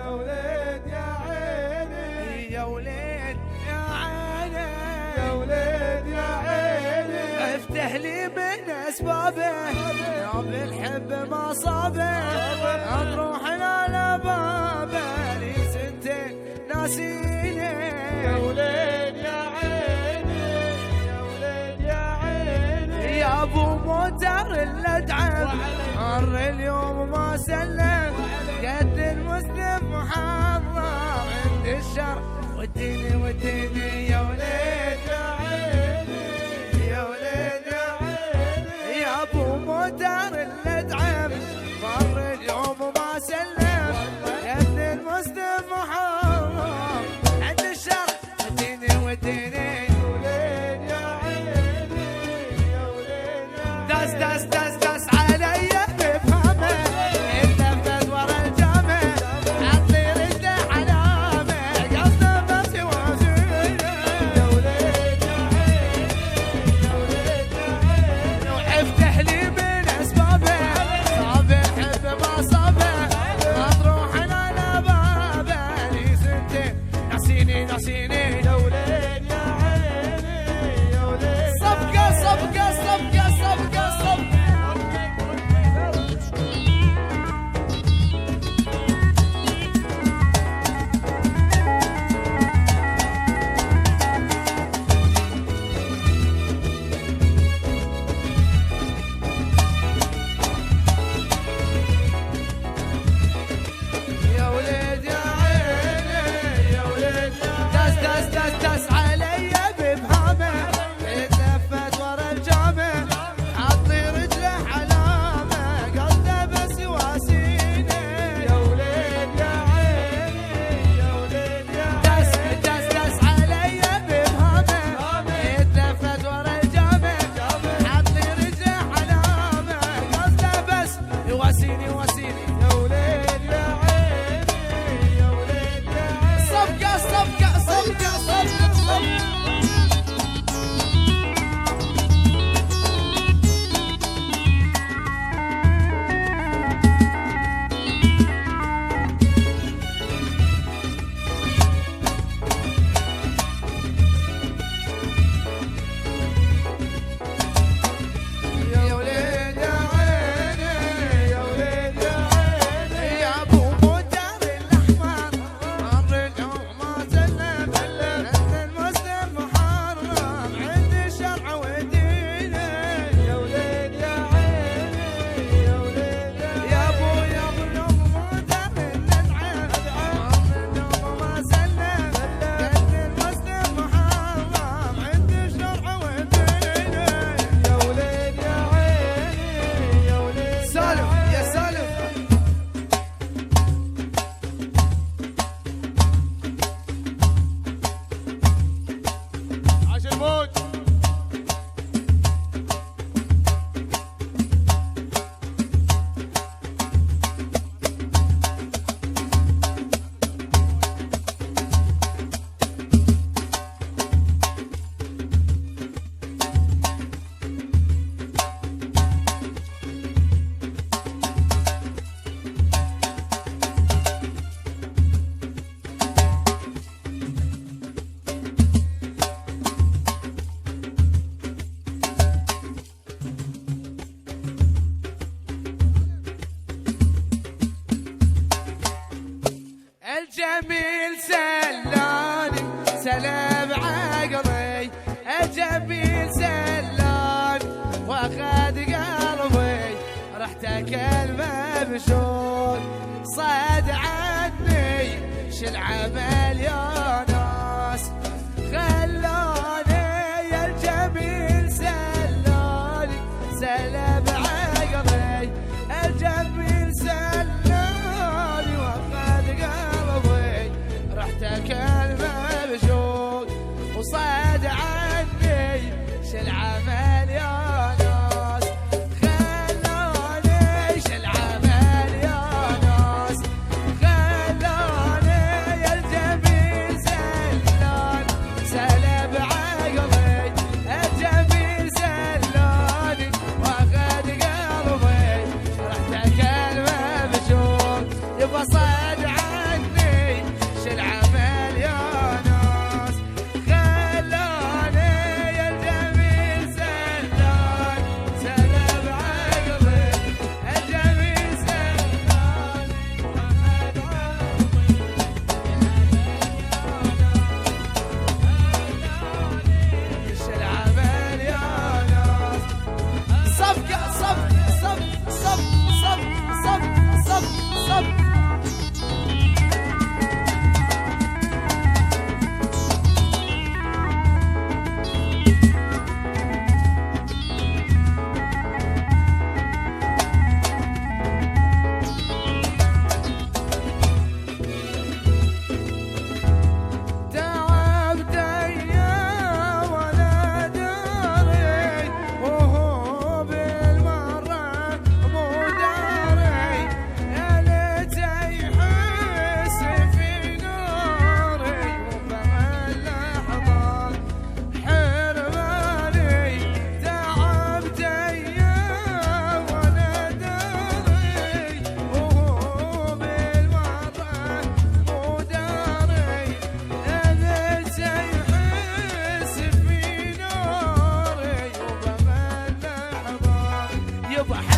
يا ولد يا عيني يا ولد يا عيني يا ولد يا عيني افتح لي من اسبابه يا بالحب ما صابه نروح على بابه لي سنتين ناسيني يا ولد يا عيني يا ولد يا عيني يا ابو موتر الادعم مر اليوم ما سلم قد المسلم محرم عند الشر وديني وديني يا ولد يا عيني يا ولد يا عيني يا ابو موتر الادعم مر اليوم ما سلم قد المسلم محرم عند الشر وديني وديني داس داس داس داس علي بفهمه اتنفذ ورا الجامع عطلي رجله علامه قصده بس يوازينه يا ولد يا عيني يا ولد يا عيني وافتح لي من اسبابه صاب الحب ما صابه مطروح على بابه لي سنتين ناسيني ناسيني يا ولد يا عيني يا ولد صفقه صفقه صفقه صفقه صفقه يا ولد يا عيني يا ولد يا داس داس داس داس علي بفهمه اتلفت ورا الجامع حطي رجله علامه قصده بس يواسيني يا ولد يا عيني يا ولد يا داس داس داس علي بفهمه اتلفت ورا الجامع حطي رجله علامه قصده بس يواسيني يواسيني يا ولد يا عيني يا ولد يا عيني صفقه صفقه صفقه صفقه صفقه يا ولد يا عيني يا ولد يا عيني يا ابو موتر الاحمر مر اليوم ما سلم لان المسلم محرم عند الشرع ودينه يا ولد يا عيني يا ولد يا ابو اليوم موتر الادعم مر اليوم ما سلم لان المسلم محرم عند الشرع ودينه يا ولد يا عيني يا ولد سالم يا سالم عاش الموت الجميل سلاني سلام عقلي الجميل سلاني واخذ قلبي رحت كلمه بشوق صاد عني شل عمل يا ناس خلاني الجميل سلاني سلام عقلي الجميل سلاني واخذ قلبي رحت كلمه بشوق وصاد عني شل عمل يا ناس خلاني شل عمل يا ناس خلاني الجميل سلان سلب عقلي الجميل سلاني واخذ قلبي رحت كلمه بشوق يبقى صاد عني بحب